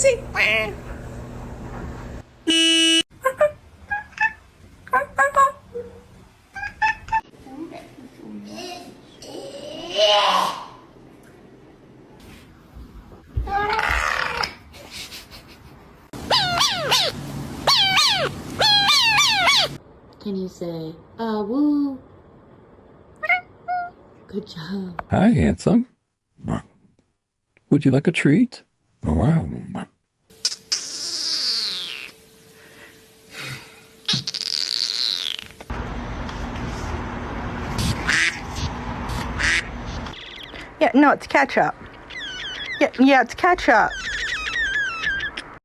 Daisy. Can you say, woo? Good job. Hi, handsome. Would you like a treat? Wow. Yeah, no, it's ketchup. Yeah, it's ketchup.